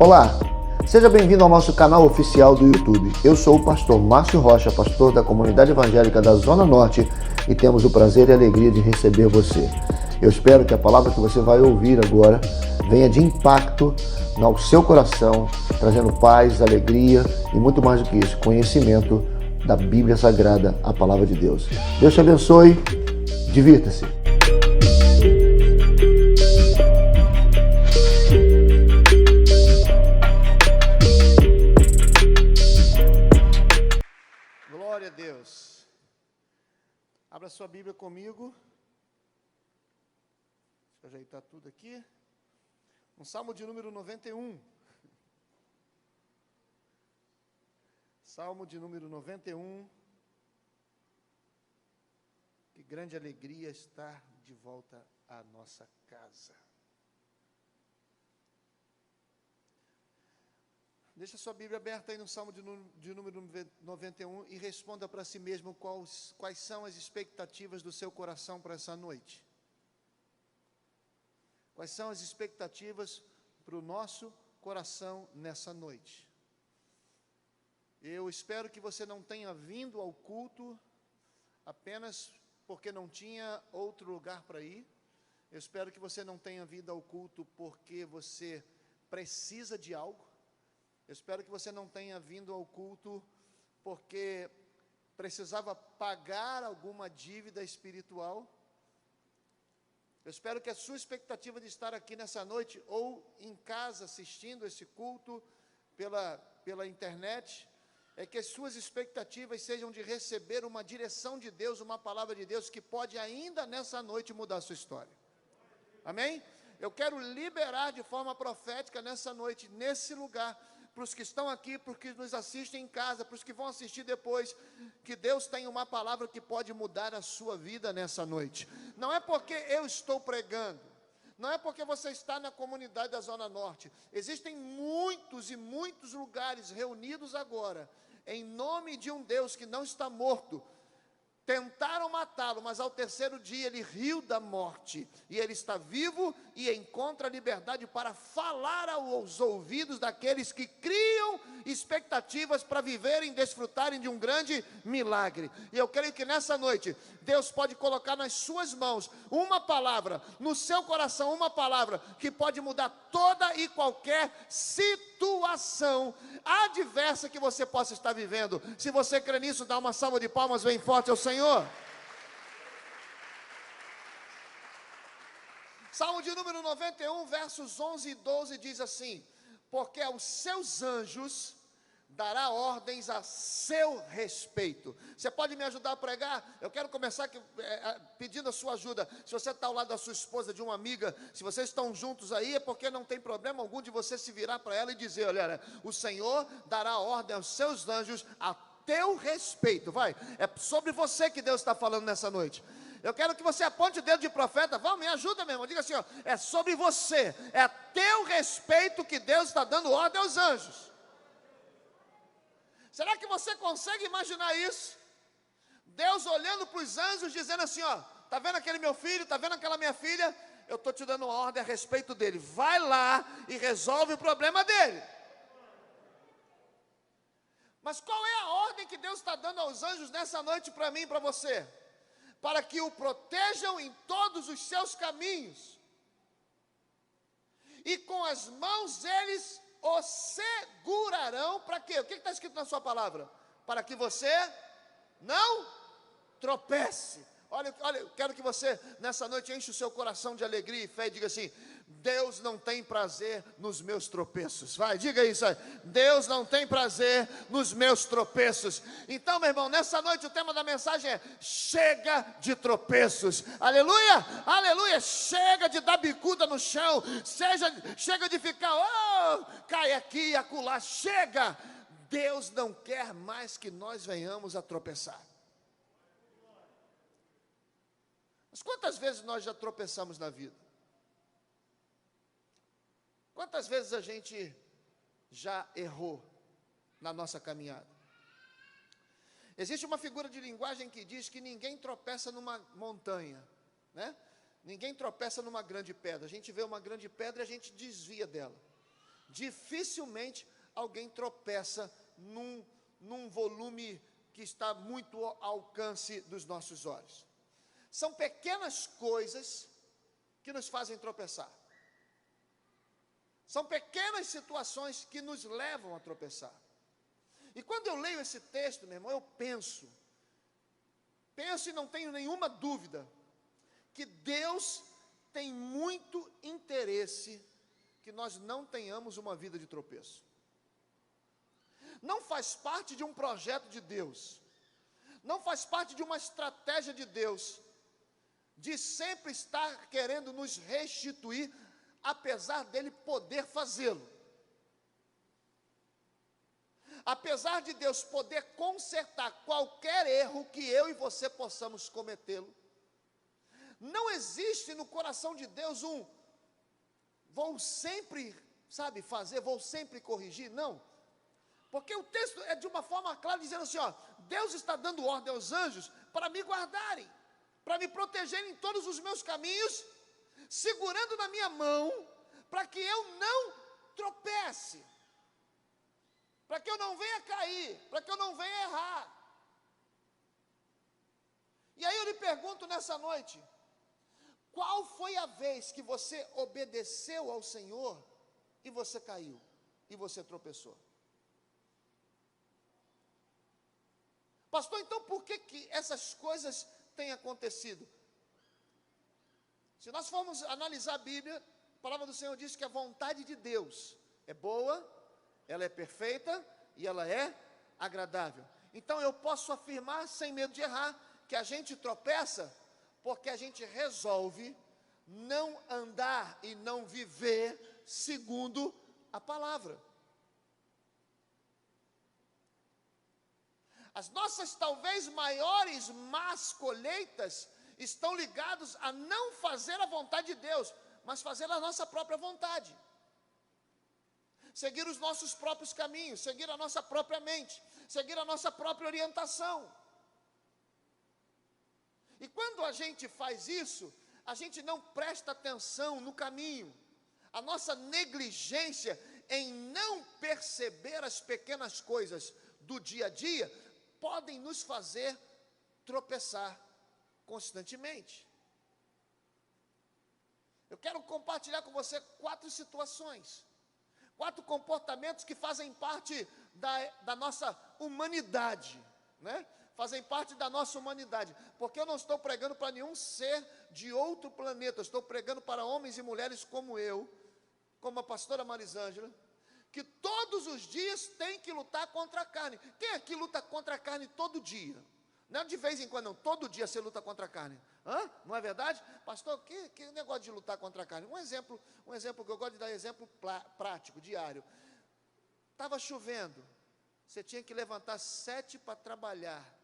Olá, seja bem-vindo ao nosso canal oficial do YouTube. Eu sou o pastor Márcio Rocha, pastor da Comunidade Evangélica da Zona Norte, e temos o prazer e a alegria de receber você. Eu espero que a palavra que você vai ouvir agora venha de impacto ao seu coração, trazendo paz, alegria e muito mais do que isso, conhecimento da Bíblia Sagrada, a palavra de Deus. Deus te abençoe, divirta-se. Glória a Deus. Abra sua Bíblia comigo. Deixa eu ajeitar tudo aqui. No Salmo de número 91. Salmo de número 91. Que grande alegria estar de volta à nossa casa. Deixa sua Bíblia aberta aí no Salmo de número 91 e responda para si mesmo quais são as expectativas do seu coração para essa noite. Quais são as expectativas para o nosso coração nessa noite? Eu espero que você não tenha vindo ao culto apenas porque não tinha outro lugar para ir. Eu espero que você não tenha vindo ao culto porque você precisa de algo. Eu espero que você não tenha vindo ao culto porque precisava pagar alguma dívida espiritual. Eu espero que a sua expectativa de estar aqui nessa noite ou em casa assistindo esse culto pela internet, é que as suas expectativas sejam de receber uma direção de Deus, uma palavra de Deus que pode ainda nessa noite mudar a sua história. Amém? Eu quero liberar de forma profética nessa noite, nesse lugar, para os que estão aqui, para os que nos assistem em casa, para os que vão assistir depois, que Deus tem uma palavra que pode mudar a sua vida nessa noite. Não é porque eu estou pregando, não é porque você está na comunidade da Zona Norte. Existem muitos e muitos lugares reunidos agora, em nome de um Deus que não está morto. Tentaram matá-lo, mas ao terceiro dia ele riu da morte, e ele está vivo e encontra liberdade para falar aos ouvidos daqueles que criam expectativas para viverem e desfrutarem de um grande milagre. E eu creio que nessa noite, Deus pode colocar nas suas mãos uma palavra, no seu coração uma palavra, que pode mudar toda e qualquer situação adversa que você possa estar vivendo. Se você crê nisso, dá uma salva de palmas bem forte ao Senhor. Salmo de número 91, versos 11 e 12 diz assim: porque aos seus anjos dará ordens a seu respeito. Você pode me ajudar a pregar? Eu quero começar pedindo a sua ajuda. Se você está ao lado da sua esposa, de uma amiga, se vocês estão juntos aí, é porque não tem problema algum de você se virar para ela e dizer: olha, o Senhor dará ordem aos seus anjos a teu respeito. Vai, é sobre você que Deus está falando nessa noite. Eu quero que você aponte o dedo de profeta. Vamos, me ajuda mesmo. Diga assim, ó, é sobre você, é a teu respeito que Deus está dando ordem aos anjos. Será que você consegue imaginar isso? Deus olhando para os anjos, dizendo assim, ó, está vendo aquele meu filho, está vendo aquela minha filha? Eu estou te dando uma ordem a respeito dele. Vai lá e resolve o problema dele. Mas qual é a ordem que Deus está dando aos anjos nessa noite para mim e para você? Para que o protejam em todos os seus caminhos. E com as mãos eles o segurarão. Para quê? O que está escrito na sua palavra? Para que você não tropece. Olha, eu quero que você nessa noite enche o seu coração de alegria e fé e diga assim: Deus não tem prazer nos meus tropeços. Vai, diga isso aí. Deus não tem prazer nos meus tropeços. Então, meu irmão, nessa noite o tema da mensagem é: chega de tropeços. Aleluia, aleluia. Chega de dar bicuda no chão. Chega de ficar, cai aqui e acolá. Chega. Deus não quer mais que nós venhamos a tropeçar. Mas quantas vezes nós já tropeçamos na vida? Quantas vezes a gente já errou na nossa caminhada? Existe uma figura de linguagem que diz que ninguém tropeça numa montanha, né? Ninguém tropeça numa grande pedra. A gente vê uma grande pedra e a gente desvia dela. dificilmente alguém tropeça num volume que está muito ao alcance dos nossos olhos. São pequenas coisas que nos fazem tropeçar. São pequenas situações que nos levam a tropeçar. E quando eu leio esse texto, meu irmão, eu penso e não tenho nenhuma dúvida, que Deus tem muito interesse que nós não tenhamos uma vida de tropeço. Não faz parte de um projeto de Deus, não faz parte de uma estratégia de Deus, de sempre estar querendo nos restituir, apesar dele poder fazê-lo. Apesar de Deus poder consertar qualquer erro que eu e você possamos cometê-lo, não existe no coração de Deus vou sempre, fazer, vou sempre corrigir, não. Porque o texto é de uma forma clara, dizendo assim, Deus está dando ordem aos anjos para me guardarem, para me protegerem em todos os meus caminhos, segurando na minha mão, para que eu não tropece, para que eu não venha cair, para que eu não venha errar. E aí eu lhe pergunto nessa noite, qual foi a vez que você obedeceu ao Senhor e você caiu, e você tropeçou? Pastor, então por que essas coisas têm acontecido? Se nós formos analisar a Bíblia, a palavra do Senhor diz que a vontade de Deus é boa, ela é perfeita e ela é agradável. Então eu posso afirmar, sem medo de errar, que a gente tropeça porque a gente resolve não andar e não viver segundo a palavra. As nossas talvez maiores más colheitas estão ligados a não fazer a vontade de Deus, mas fazer a nossa própria vontade. Seguir os nossos próprios caminhos, seguir a nossa própria mente, seguir a nossa própria orientação. E quando a gente faz isso, a gente não presta atenção no caminho. A nossa negligência em não perceber as pequenas coisas do dia a dia podem nos fazer tropeçar constantemente. Eu quero compartilhar com você 4 situações, 4 comportamentos que fazem parte da nossa humanidade, né? Fazem parte da nossa humanidade, porque eu não estou pregando para nenhum ser de outro planeta, eu estou pregando para homens e mulheres como eu, como a pastora Marisângela, que todos os dias tem que lutar contra a carne. Quem aqui luta contra a carne todo dia? Não é de vez em quando, não, todo dia você luta contra a carne. Não é verdade? Pastor, que negócio de lutar contra a carne? Um exemplo que eu gosto de dar, exemplo prático, diário. Estava chovendo, você tinha que levantar 7 para trabalhar.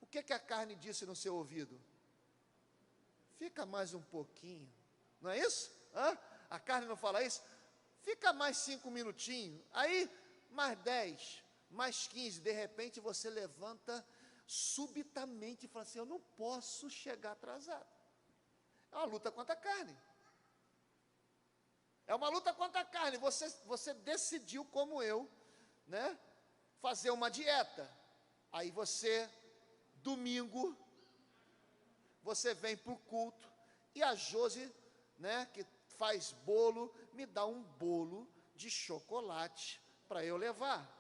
O que a carne disse no seu ouvido? Fica mais um pouquinho, não é isso? A carne não fala isso? Fica mais 5 minutinhos, aí mais 10, mais 15, de repente você levanta subitamente e fala assim, eu não posso chegar atrasado. É uma luta contra a carne. É uma luta contra a carne. Você decidiu, como eu, né, fazer uma dieta. Aí você, domingo, você vem para o culto, e a Josi, né, que faz bolo, me dá um bolo de chocolate para eu levar.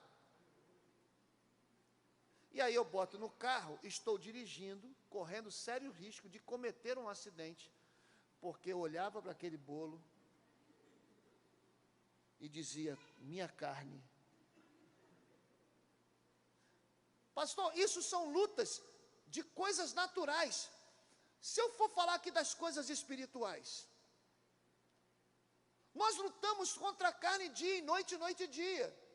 E aí eu boto no carro, estou dirigindo, correndo sério risco de cometer um acidente, porque eu olhava para aquele bolo e dizia, minha carne. Pastor, isso são lutas de coisas naturais. Se eu for falar aqui das coisas espirituais, nós lutamos contra a carne dia e noite e dia.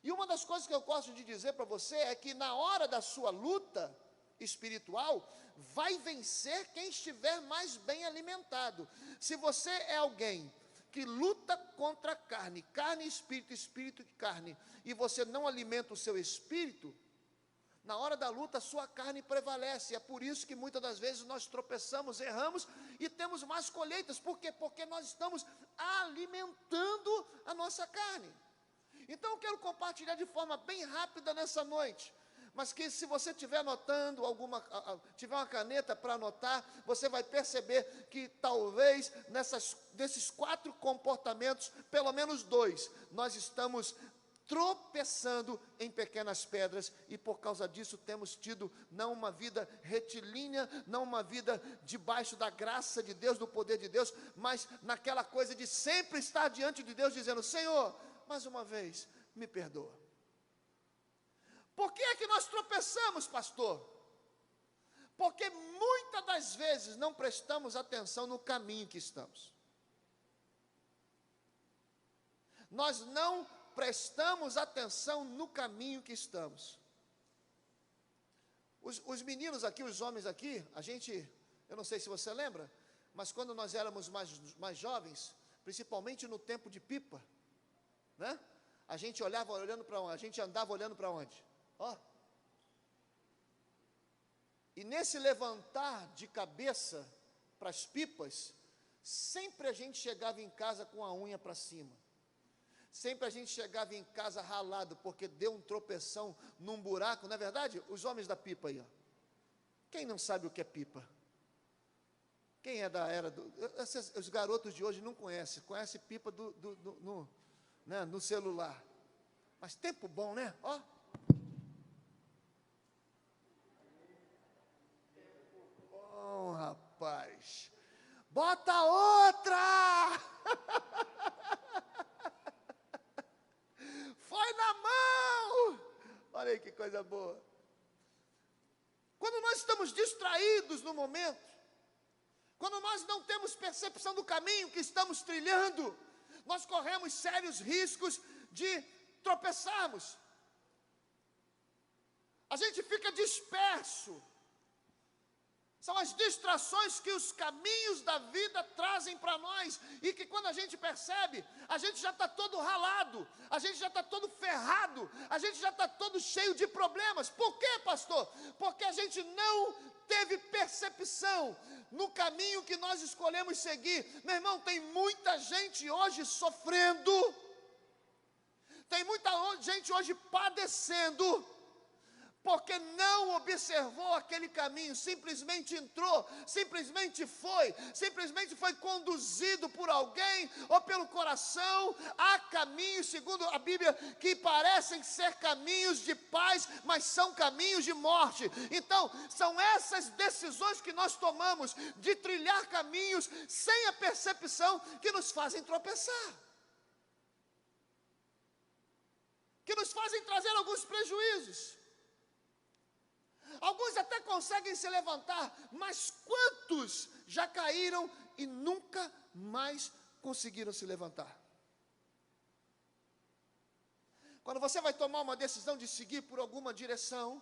E uma das coisas que eu gosto de dizer para você é que na hora da sua luta espiritual, vai vencer quem estiver mais bem alimentado. Se você é alguém que luta contra a carne, carne e espírito e carne, e você não alimenta o seu espírito, Na hora da luta, a sua carne prevalece. É por isso que muitas das vezes nós tropeçamos, erramos e temos más colheitas. Por quê? Porque nós estamos alimentando a nossa carne. Então eu quero compartilhar de forma bem rápida nessa noite, mas que se você estiver anotando tiver uma caneta para anotar, você vai perceber que talvez desses 4 comportamentos, pelo menos 2, nós estamos tropeçando em pequenas pedras, e por causa disso temos tido não uma vida retilínea, não uma vida debaixo da graça de Deus, do poder de Deus, mas naquela coisa de sempre estar diante de Deus dizendo: Senhor, mais uma vez, me perdoa. Por que é que nós tropeçamos, pastor? Porque muitas das vezes não prestamos atenção no caminho que estamos. Nós não prestamos atenção no caminho que estamos. Os meninos aqui, os homens aqui, eu não sei se você lembra, mas quando nós éramos mais jovens, principalmente no tempo de pipa, né? A gente olhava olhando para onde? A gente andava olhando para onde? Ó. E nesse levantar de cabeça para as pipas, sempre a gente chegava em casa com a unha para cima. Sempre a gente chegava em casa ralado, porque deu um tropeção num buraco, não é verdade? Os homens da pipa aí, ó. Quem não sabe o que é pipa? Quem é da era os garotos de hoje não conhecem pipa no celular. Mas tempo bom, né? Ó. Tempo bom, rapaz. Bota outra! Foi na mão! Olha aí que coisa boa. Quando nós estamos distraídos no momento, quando nós não temos percepção do caminho que estamos trilhando, nós corremos sérios riscos de tropeçarmos. A gente fica disperso. São as distrações que os caminhos da vida trazem para nós, e que quando a gente percebe, a gente já está todo ralado, a gente já está todo ferrado, a gente já está todo cheio de problemas. Por quê, pastor? Porque a gente não teve percepção no caminho que nós escolhemos seguir. Meu irmão, tem muita gente hoje sofrendo, tem muita gente hoje padecendo, porque não observou aquele caminho, simplesmente entrou, simplesmente foi conduzido por alguém ou pelo coração a caminhos, segundo a Bíblia, que parecem ser caminhos de paz, mas são caminhos de morte. Então, são essas decisões que nós tomamos de trilhar caminhos sem a percepção que nos fazem tropeçar, que nos fazem trazer alguns prejuízos. Alguns até conseguem se levantar, mas quantos já caíram e nunca mais conseguiram se levantar? Quando você vai tomar uma decisão de seguir por alguma direção,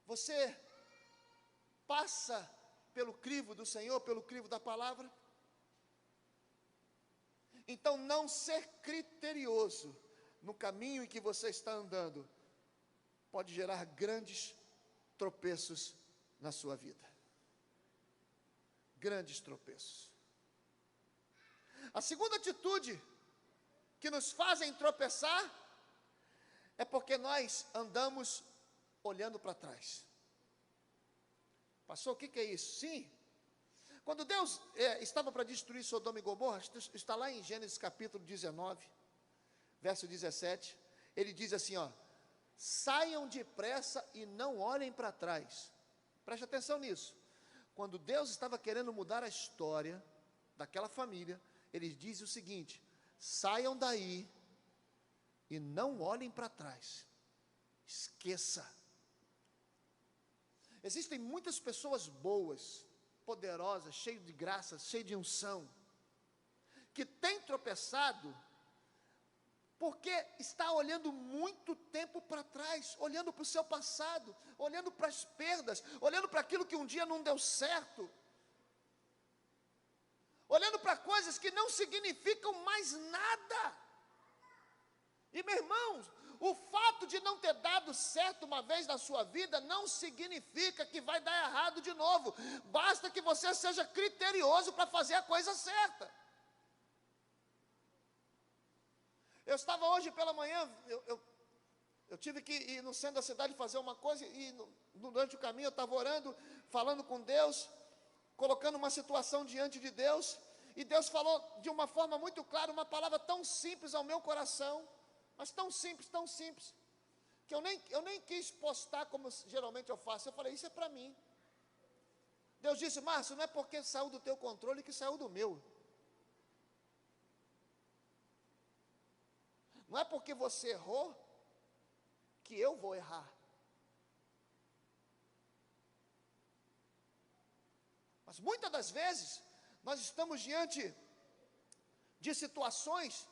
você passa pelo crivo do Senhor, pelo crivo da palavra. Então, não ser criterioso no caminho em que você está andando pode gerar grandes tropeços na sua vida. Grandes tropeços. A segunda atitude que nos fazem tropeçar é porque nós andamos olhando para trás. Pastor, o que é isso? Sim. Quando Deus estava para destruir Sodoma e Gomorra, está lá em Gênesis capítulo 19, verso 17, ele diz assim, ó: saiam depressa e não olhem para trás. Preste atenção nisso. Quando Deus estava querendo mudar a história daquela família, ele diz o seguinte: saiam daí e não olhem para trás. Esqueça. Existem muitas pessoas boas, poderosas, cheias de graça, cheias de unção, que têm tropeçado porque está olhando muito tempo para trás, olhando para o seu passado, olhando para as perdas, olhando para aquilo que um dia não deu certo, olhando para coisas que não significam mais nada. E meu irmão, o fato de não ter dado certo uma vez na sua vida não significa que vai dar errado de novo. Basta que você seja criterioso para fazer a coisa certa. Eu estava hoje pela manhã, eu tive que ir no centro da cidade fazer uma coisa, e durante o caminho eu estava orando, falando com Deus, colocando uma situação diante de Deus, e Deus falou de uma forma muito clara, uma palavra tão simples ao meu coração, mas tão simples, que eu nem quis postar como geralmente eu faço. Eu falei, isso é para mim. Deus disse, Márcio, não é porque saiu do teu controle que saiu do meu. Não é porque você errou que eu vou errar. Mas muitas das vezes, nós estamos diante de situações,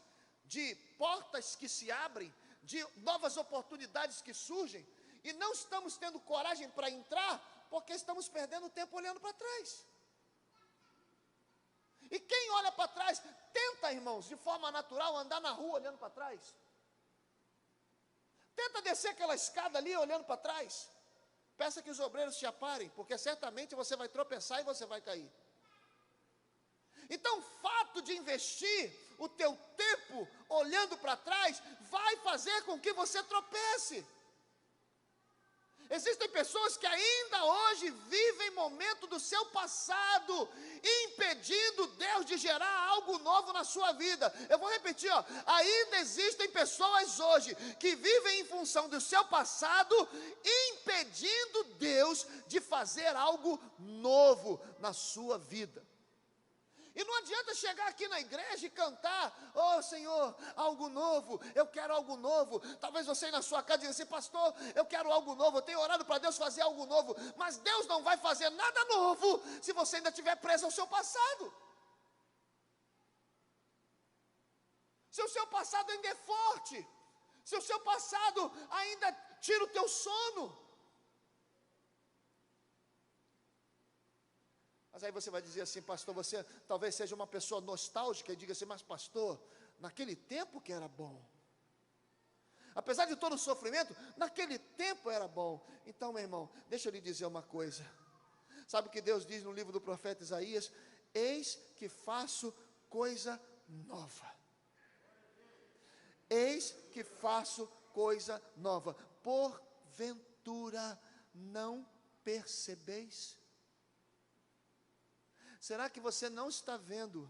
de portas que se abrem, de novas oportunidades que surgem, e não estamos tendo coragem para entrar, porque estamos perdendo tempo olhando para trás. E quem olha para trás, tenta, irmãos, de forma natural, andar na rua olhando para trás. Tenta descer aquela escada ali olhando para trás. Peça que os obreiros te aparem, porque certamente você vai tropeçar e você vai cair. Então, o fato de investir o teu tempo olhando para trás, vai fazer com que você tropece. Existem pessoas que ainda hoje vivem momento do seu passado, impedindo Deus de gerar algo novo na sua vida. Eu vou repetir, ainda existem pessoas hoje que vivem em função do seu passado, impedindo Deus de fazer algo novo na sua vida. E não adianta chegar aqui na igreja e cantar, oh Senhor, algo novo, eu quero algo novo. Talvez você na sua casa diga assim, pastor, eu quero algo novo, eu tenho orado para Deus fazer algo novo. Mas Deus não vai fazer nada novo se você ainda estiver preso ao seu passado. Se o seu passado ainda é forte, se o seu passado ainda tira o teu sono. Mas aí você vai dizer assim, pastor, você talvez seja uma pessoa nostálgica e diga assim, mas pastor, naquele tempo que era bom. Apesar de todo o sofrimento, naquele tempo era bom. Então, meu irmão, deixa eu lhe dizer uma coisa. Sabe o que Deus diz no livro do profeta Isaías? Eis que faço coisa nova. Eis que faço coisa nova. Porventura não percebeis? Será que você não está vendo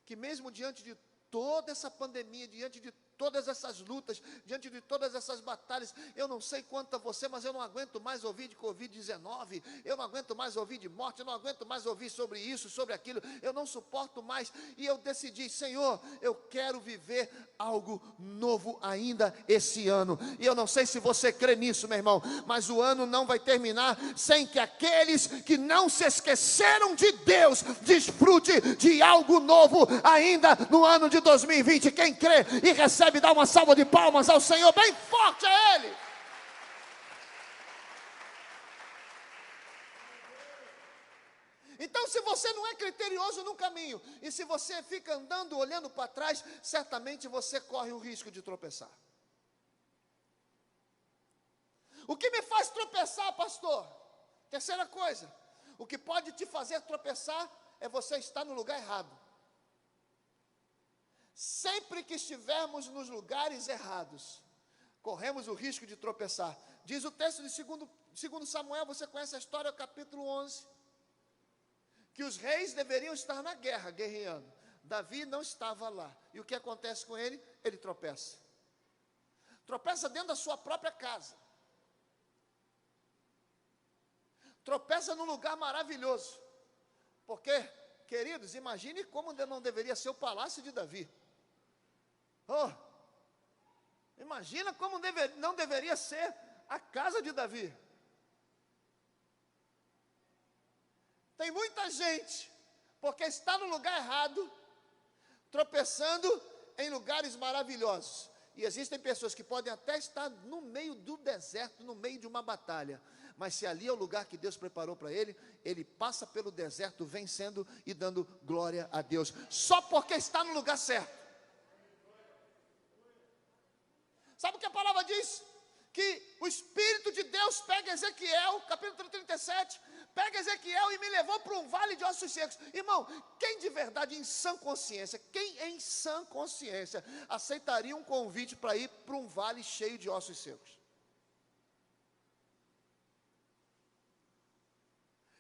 que mesmo diante de toda essa pandemia, diante de todas essas lutas, diante de todas essas batalhas, eu não sei quanto a você, mas eu não aguento mais ouvir de Covid-19, eu não aguento mais ouvir de morte, eu não aguento mais ouvir sobre isso, sobre aquilo, eu não suporto mais, e eu decidi, Senhor, eu quero viver algo novo ainda esse ano, e eu não sei se você crê nisso, meu irmão, mas o ano não vai terminar sem que aqueles que não se esqueceram de Deus, desfrute de algo novo ainda no ano de 2020, quem crê e recebe, dá uma salva de palmas ao Senhor, bem forte a Ele. Então, se você não é criterioso no caminho, e se você fica andando, olhando para trás, certamente você corre o risco de tropeçar. O que me faz tropeçar, pastor? Terceira coisa, o que pode te fazer tropeçar é você estar no lugar errado. Sempre que estivermos nos lugares errados, corremos o risco de tropeçar. Diz o texto de 2 Samuel, você conhece a história, capítulo 11, que os reis deveriam estar na guerra, guerreando. Davi não estava lá. E o que acontece com ele? Ele tropeça. Tropeça dentro da sua própria casa. Tropeça num lugar maravilhoso. Porque, queridos, imagine como não deveria ser o palácio de Davi. Oh, imagina como não deveria ser a casa de Davi. Tem muita gente, porque está no lugar errado, tropeçando em lugares maravilhosos. E existem pessoas que podem até estar no meio do deserto, no meio de uma batalha, mas se ali é o lugar que Deus preparou para ele, ele passa pelo deserto vencendo e dando glória a Deus, só porque está no lugar certo. Deus pega Ezequiel, capítulo 37, pega Ezequiel e me levou para um vale de ossos secos. Irmão, quem de verdade, em sã consciência, aceitaria um convite para ir para um vale cheio de ossos secos?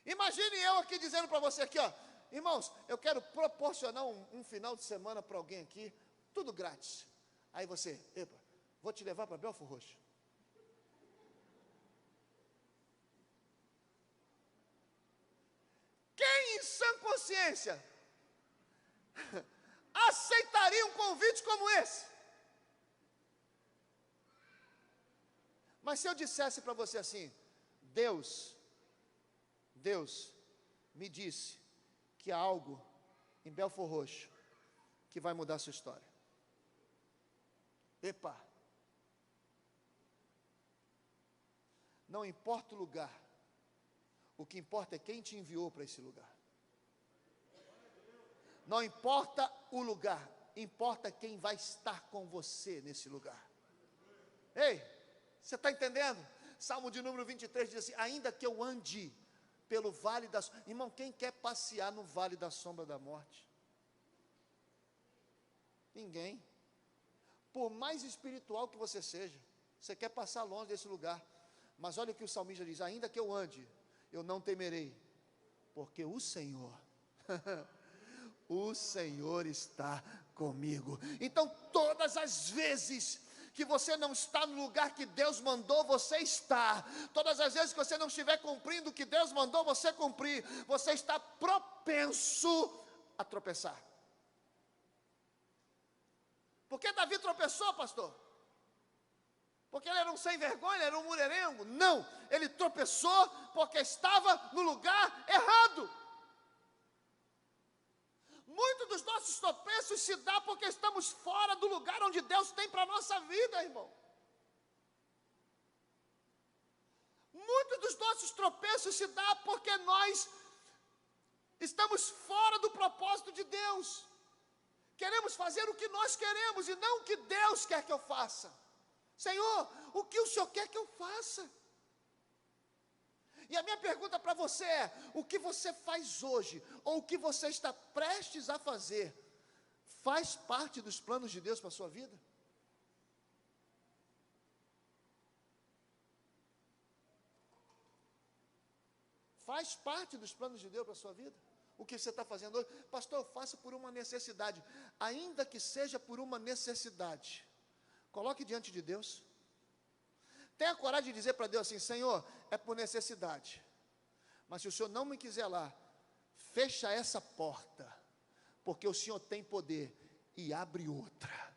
Imagine eu aqui dizendo para você aqui, ó, irmãos, eu quero proporcionar um final de semana para alguém aqui, tudo grátis. Aí você, epa, vou te levar para Belford Roxo. Quem em sã consciência aceitaria um convite como esse? Mas se eu dissesse para você assim, Deus me disse que há algo em Belford Roxo que vai mudar a sua história. Epa! Não importa o lugar, o que importa é quem te enviou para esse lugar. Não importa o lugar, importa quem vai estar com você nesse lugar. Ei, você está entendendo? Salmo de número 23 diz assim, ainda que eu ande pelo vale da sombra. Irmão, quem quer passear no vale da sombra da morte? Ninguém. Por mais espiritual que você seja, você quer passar longe desse lugar. Mas olha o que o salmista diz, ainda que eu ande, eu não temerei, porque o Senhor, o Senhor está comigo. Então todas as vezes que você não está no lugar que Deus mandou você estar, todas as vezes que você não estiver cumprindo o que Deus mandou você cumprir, você está propenso a tropeçar. Por que Davi tropeçou, pastor? Porque ele era um sem vergonha, era um mulherengo? Não, ele tropeçou porque estava no lugar errado. Muitos dos nossos tropeços se dá porque estamos fora do lugar onde Deus tem para a nossa vida, irmão. Muitos dos nossos tropeços se dá porque nós estamos fora do propósito de Deus. Queremos fazer o que nós queremos e não o que Deus quer que eu faça. Senhor, o que o Senhor quer que eu faça? E a minha pergunta para você é, o que você faz hoje, ou o que você está prestes a fazer, faz parte dos planos de Deus para a sua vida? Faz parte dos planos de Deus para a sua vida? O que você está fazendo hoje? Pastor, eu faço por uma necessidade. Ainda que seja por uma necessidade, coloque diante de Deus. Tenha coragem de dizer para Deus assim, Senhor, é por necessidade. Mas se o Senhor não me quiser lá, fecha essa porta, porque o Senhor tem poder, e abre outra.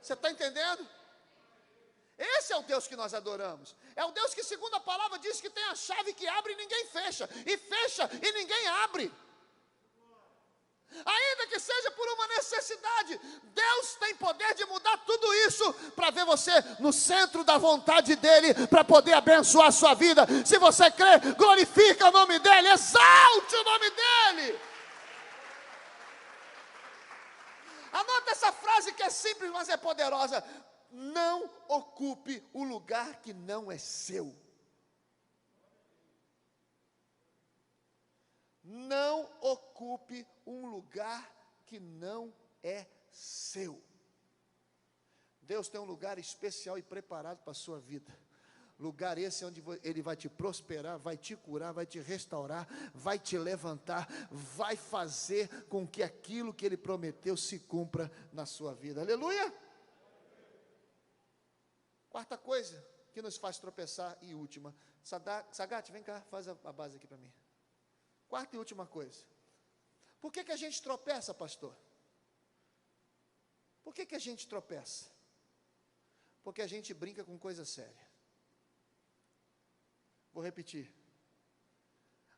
Você está entendendo? Esse é o Deus que nós adoramos. É o Deus que, segundo a palavra, diz que tem a chave que abre e ninguém fecha. E fecha e ninguém abre. Ainda que seja por uma necessidade, Deus tem poder de mudar tudo isso para ver você no centro da vontade dEle, para poder abençoar a sua vida. Se você crê, glorifica o nome dEle, exalte o nome dEle. Anota essa frase que é simples, mas é poderosa. Não ocupe o lugar que não é seu. Não ocupe um lugar que não é seu. Deus tem um lugar especial e preparado para a sua vida. Lugar esse onde Ele vai te prosperar, vai te curar, vai te restaurar, vai te levantar, vai fazer com que aquilo que Ele prometeu se cumpra na sua vida. Aleluia! Quarta coisa que nos faz tropeçar e última. Sagat, vem cá, faz a base aqui para mim. Quarta e última coisa. Por que a gente tropeça, pastor? Por que a gente tropeça? Porque a gente brinca com coisa séria. Vou repetir.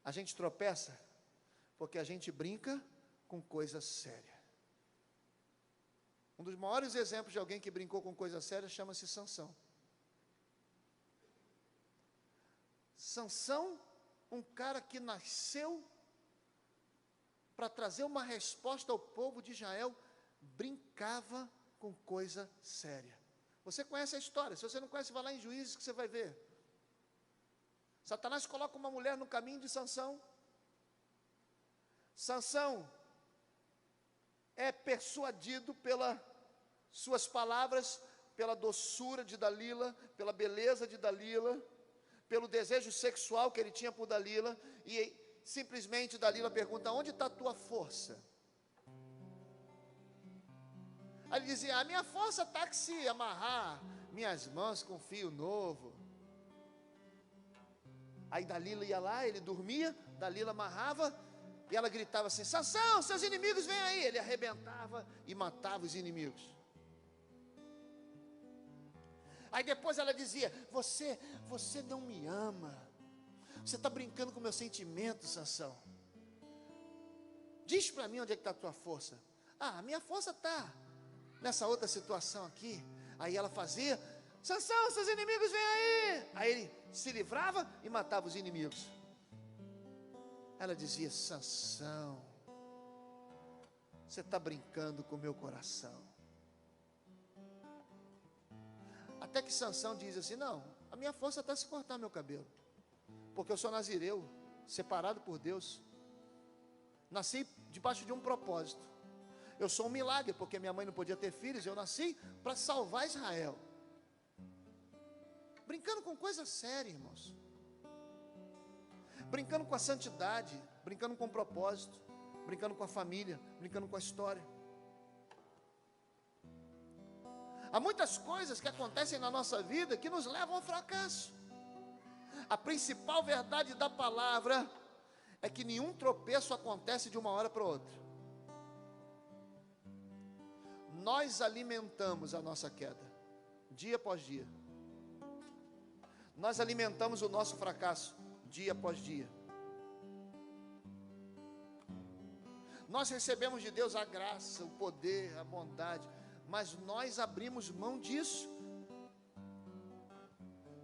A gente tropeça porque a gente brinca com coisa séria. Um dos maiores exemplos de alguém que brincou com coisa séria chama-se Sansão. Sansão, um cara que nasceu para trazer uma resposta ao povo de Israel, brincava com coisa séria. Você conhece a história, se você não conhece, vai lá em Juízes que você vai ver. Satanás coloca uma mulher no caminho de Sansão. Sansão é persuadido pelas suas palavras, pela doçura de Dalila, pela beleza de Dalila, pelo desejo sexual que ele tinha por Dalila, e simplesmente Dalila pergunta: onde está a tua força? Aí ele dizia: a minha força está que se amarrar minhas mãos com fio novo. Aí Dalila ia lá, ele dormia, Dalila amarrava, e ela gritava assim: Sansão, seus inimigos vêm aí. Ele arrebentava e matava os inimigos. Aí depois ela dizia: você não me ama, você está brincando com o meu sentimento, Sansão. Diz para mim onde é que está a tua força. Ah, a minha força está nessa outra situação aqui. Aí ela fazia: Sansão, seus inimigos vêm aí. Aí ele se livrava e matava os inimigos. Ela dizia: Sansão, você está brincando com o meu coração. Até que Sansão diz assim: não, a minha força está se cortar meu cabelo, porque eu sou nazireu, separado por Deus, nasci debaixo de um propósito. Eu sou um milagre, porque minha mãe não podia ter filhos, eu nasci para salvar Israel. Brincando com coisa séria, irmãos, brincando com a santidade, brincando com o propósito, brincando com a família, brincando com a história. Há muitas coisas que acontecem na nossa vida que nos levam ao fracasso. A principal verdade da palavra é que nenhum tropeço acontece de uma hora para outra. Nós alimentamos a nossa queda, dia após dia. Nós alimentamos o nosso fracasso, dia após dia. Nós recebemos de Deus a graça, o poder, a bondade, mas nós abrimos mão disso.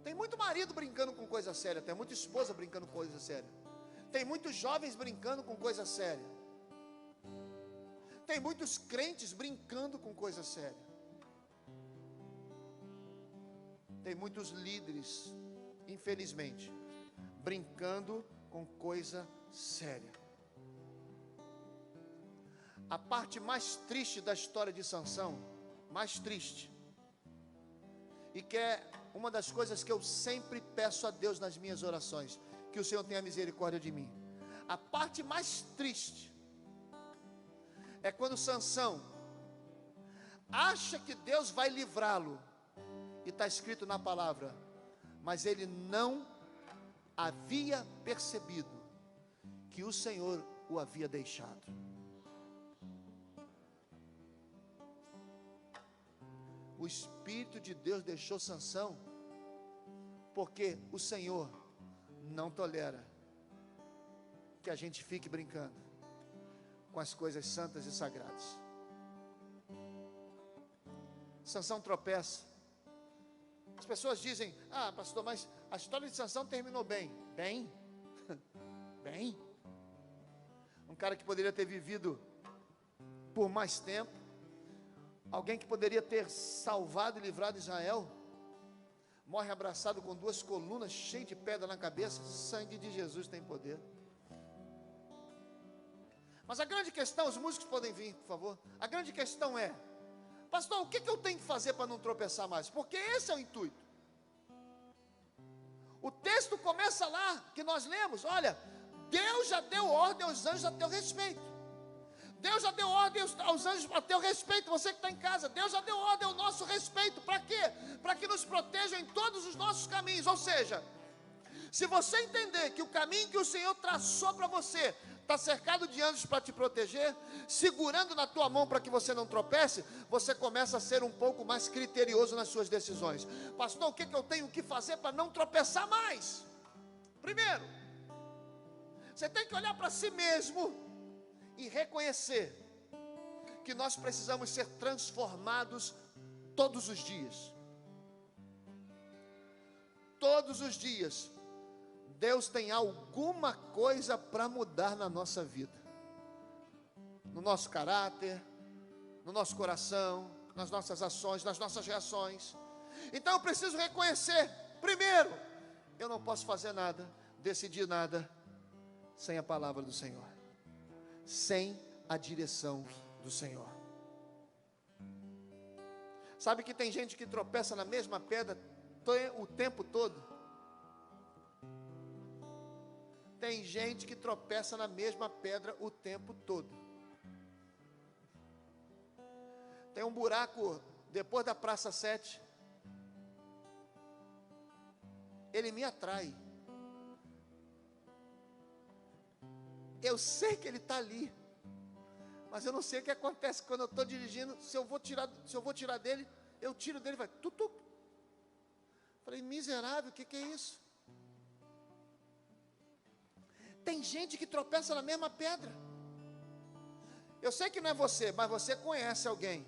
Tem muito marido brincando com coisa séria, tem muita esposa brincando com coisa séria, tem muitos jovens brincando com coisa séria, tem muitos crentes brincando com coisa séria, tem muitos líderes, infelizmente, brincando com coisa séria. A parte mais triste da história de Sansão, mais triste, e que é uma das coisas que eu sempre peço a Deus nas minhas orações, que o Senhor tenha misericórdia de mim. A parte mais triste é quando Sansão acha que Deus vai livrá-lo, e está escrito na palavra, mas ele não havia percebido que o Senhor o havia deixado. O Espírito de Deus deixou Sansão, porque o Senhor não tolera que a gente fique brincando com as coisas santas e sagradas. Sansão tropeça. As pessoas dizem: ah, pastor, mas a história de Sansão terminou bem. Bem? Bem? Um cara que poderia ter vivido por mais tempo, alguém que poderia ter salvado e livrado Israel, morre abraçado com 2 colunas, cheio de pedra na cabeça. Sangue de Jesus tem poder. Mas a grande questão, os músicos podem vir, por favor. A grande questão é: pastor, o que eu tenho que fazer para não tropeçar mais? Porque esse é o intuito. O texto começa lá, que nós lemos: olha, Deus já deu ordem aos anjos a teu respeito. Deus já deu ordem aos anjos a teu respeito. Você que está em casa, Deus já deu ordem ao nosso respeito. Para quê? Para que nos protejam em todos os nossos caminhos. Ou seja, se você entender que o caminho que o Senhor traçou para você está cercado de anjos para te proteger, segurando na tua mão para que você não tropece, você começa a ser um pouco mais criterioso nas suas decisões. Pastor, o que eu tenho que fazer para não tropeçar mais? Primeiro, você tem que olhar para si mesmo e reconhecer que nós precisamos ser transformados todos os dias. Todos os dias, Deus tem alguma coisa para mudar na nossa vida, no nosso caráter, no nosso coração, nas nossas ações, nas nossas reações. Então eu preciso reconhecer, primeiro, eu não posso fazer nada, decidir nada, sem a palavra do Senhor, sem a direção do Senhor. Sabe que tem gente que tropeça na mesma pedra o tempo todo? Tem gente que tropeça na mesma pedra o tempo todo. Tem um buraco depois da Praça 7. Ele me atrai. Eu sei que ele está ali, mas eu não sei o que acontece quando eu estou dirigindo. Se eu vou tirar dele, eu tiro dele, vai tutu. Falei, miserável, o que é isso? Tem gente que tropeça na mesma pedra. Eu sei que não é você, mas você conhece alguém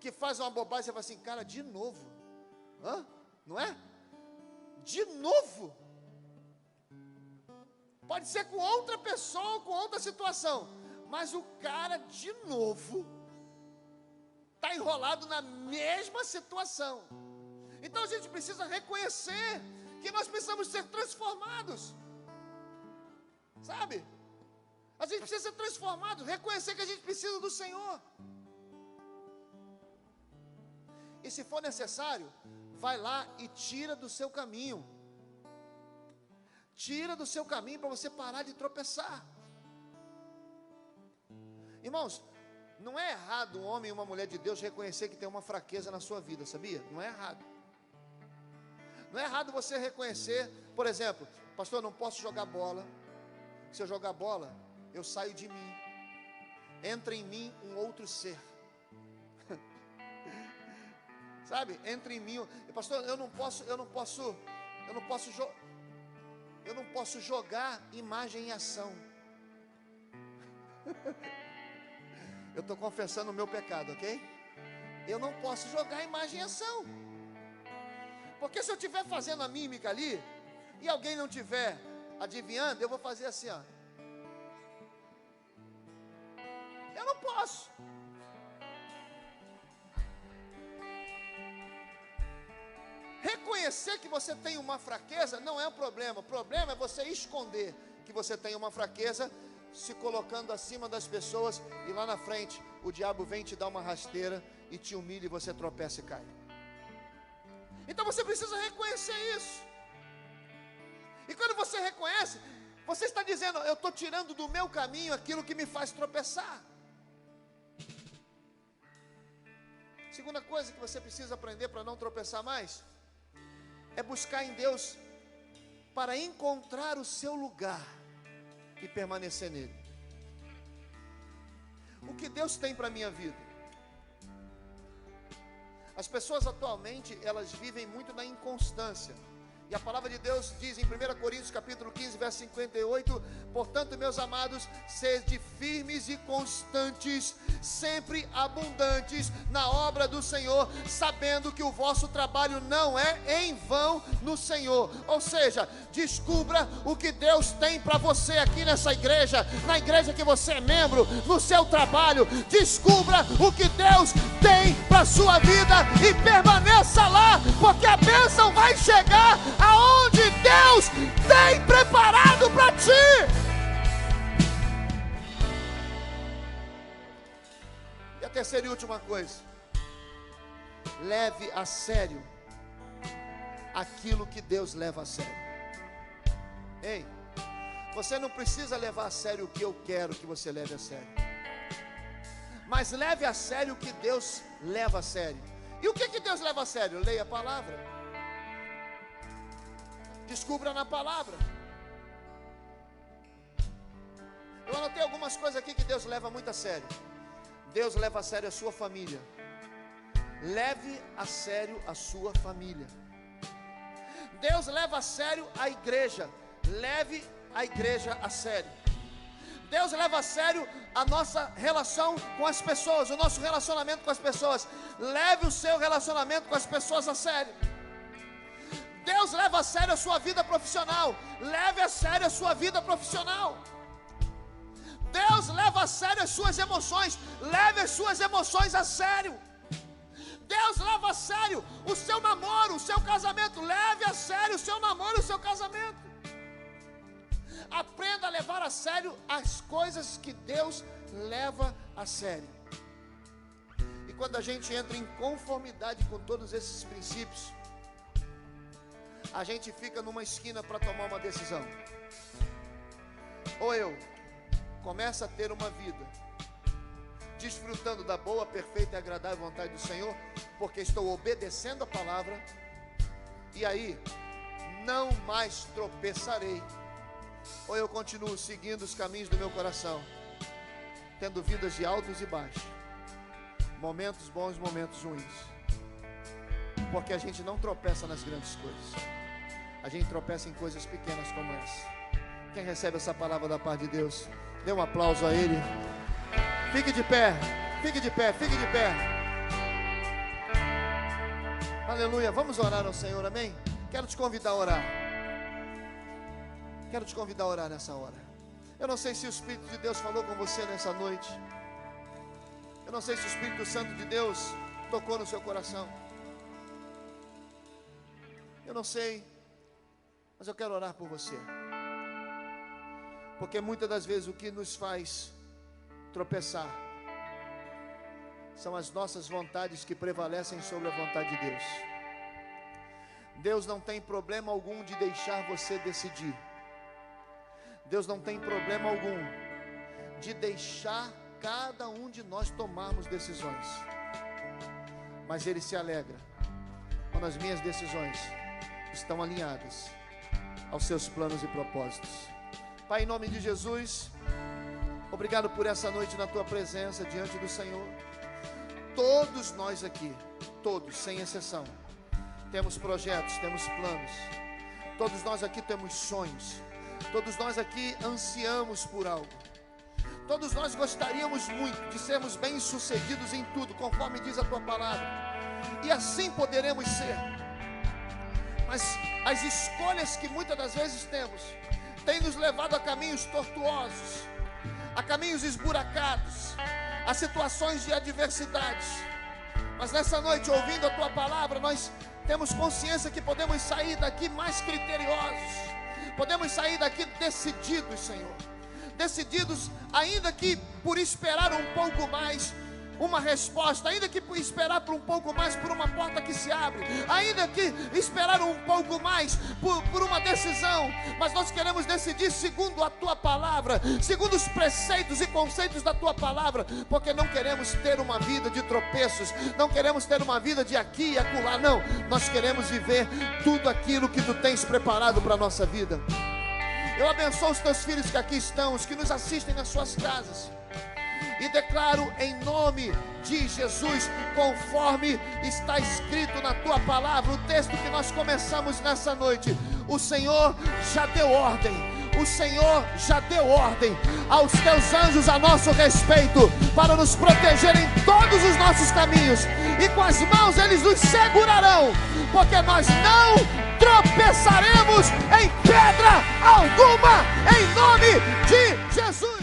que faz uma bobagem e você fala assim, cara, de novo. Hã? Não é? De novo. Pode ser com outra pessoa, com outra situação, mas o cara de novo está enrolado na mesma situação. Então a gente precisa reconhecer que nós precisamos ser transformados. Sabe? A gente precisa ser transformado, reconhecer que a gente precisa do Senhor. E se for necessário, vai lá e tira do seu caminho. Tira do seu caminho para você parar de tropeçar. Irmãos, não é errado um homem e uma mulher de Deus reconhecer que tem uma fraqueza na sua vida, sabia? Não é errado. Não é errado você reconhecer, por exemplo, pastor, eu não posso jogar bola. Se eu jogar bola, eu saio de mim. Entra em mim um outro ser. Sabe? Entra em mim. Pastor, eu não posso jogar imagem em ação. Eu estou confessando o meu pecado, ok? Eu não posso jogar imagem em ação. Porque se eu estiver fazendo a mímica ali, e alguém não estiver adivinhando, eu vou fazer assim, ó. Eu não posso. Reconhecer que você tem uma fraqueza não é um problema. O problema é você esconder que você tem uma fraqueza, se colocando acima das pessoas, e lá na frente o diabo vem te dar uma rasteira e te humilha e você tropeça e cai. Então você precisa reconhecer isso. E quando você reconhece, você está dizendo, eu estou tirando do meu caminho aquilo que me faz tropeçar. Segunda coisa que você precisa aprender para não tropeçar mais, é buscar em Deus para encontrar o seu lugar e permanecer nele. O que Deus tem para a minha vida? As pessoas atualmente, elas vivem muito na inconstância. E a palavra de Deus diz em 1 Coríntios capítulo 15, verso 58, portanto, meus amados, sede firmes e constantes, sempre abundantes na obra do Senhor, sabendo que o vosso trabalho não é em vão no Senhor. Ou seja, descubra o que Deus tem para você aqui nessa igreja, na igreja que você é membro, no seu trabalho. Descubra o que Deus tem para a sua vida e permaneça lá, porque a bênção vai chegar aonde Deus tem preparado para ti. E a terceira e última coisa, leve a sério aquilo que Deus leva a sério. Ei, você não precisa levar a sério o que eu quero que você leve a sério, mas leve a sério o que Deus leva a sério. E o que Deus leva a sério? Leia a palavra. Descubra na palavra. Eu anotei algumas coisas aqui que Deus leva muito a sério. Deus leva a sério a sua família. Leve a sério a sua família. Deus leva a sério a igreja. Leve a igreja a sério. Deus leva a sério a nossa relação com as pessoas, o nosso relacionamento com as pessoas. Leve o seu relacionamento com as pessoas a sério. Deus leva a sério a sua vida profissional. Leve a sério a sua vida profissional. Deus leva a sério as suas emoções. Leve as suas emoções a sério. Deus leva a sério o seu namoro, o seu casamento. Leve a sério o seu namoro, o seu casamento. Aprenda a levar a sério as coisas que Deus leva a sério. E quando a gente entra em conformidade com todos esses princípios, a gente fica numa esquina para tomar uma decisão. Ou eu começo a ter uma vida desfrutando da boa, perfeita e agradável vontade do Senhor, porque estou obedecendo a palavra, e aí não mais tropeçarei. Ou eu continuo seguindo os caminhos do meu coração, tendo vidas de altos e baixos, momentos bons, momentos ruins, porque a gente não tropeça nas grandes coisas, a gente tropeça em coisas pequenas como essa. Quem recebe essa palavra da parte de Deus, dê um aplauso a Ele. Fique de pé, fique de pé, fique de pé. Aleluia, vamos orar ao Senhor, amém? Quero te convidar a orar. Quero te convidar a orar nessa hora. Eu não sei se o Espírito de Deus falou com você nessa noite. Eu não sei se o Espírito Santo de Deus tocou no seu coração. Eu não sei, mas eu quero orar por você. Porque muitas das vezes o que nos faz tropeçar são as nossas vontades que prevalecem sobre a vontade de Deus. Deus não tem problema algum de deixar você decidir. Deus não tem problema algum de deixar cada um de nós tomarmos decisões. Mas Ele se alegra quando as minhas decisões estão alinhadas aos seus planos e propósitos. Pai, em nome de Jesus, obrigado por essa noite na Tua presença diante do Senhor. Todos nós aqui, todos, sem exceção, temos projetos, temos planos. Todos nós aqui temos sonhos. Todos nós aqui ansiamos por algo. Todos nós gostaríamos muito de sermos bem-sucedidos em tudo, conforme diz a Tua palavra. E assim poderemos ser. Mas as escolhas que muitas das vezes temos têm nos levado a caminhos tortuosos, a caminhos esburacados, a situações de adversidades. Mas nessa noite, ouvindo a Tua palavra, nós temos consciência que podemos sair daqui mais criteriosos, podemos sair daqui decididos, Senhor, decididos, ainda que por esperar um pouco mais uma resposta, ainda que por esperar por um pouco mais por uma porta que se abre, ainda que esperar um pouco mais por uma decisão, mas nós queremos decidir segundo a Tua palavra, segundo os preceitos e conceitos da Tua palavra, porque não queremos ter uma vida de tropeços, não queremos ter uma vida de aqui e acolá, não, nós queremos viver tudo aquilo que Tu tens preparado para a nossa vida. Eu abençoo os Teus filhos que aqui estão, os que nos assistem nas suas casas, e declaro em nome de Jesus, conforme está escrito na Tua palavra, o texto que nós começamos nessa noite, o Senhor já deu ordem, o Senhor já deu ordem aos Teus anjos a nosso respeito, para nos proteger em todos os nossos caminhos, e com as mãos eles nos segurarão, porque nós não tropeçaremos em pedra alguma, em nome de Jesus.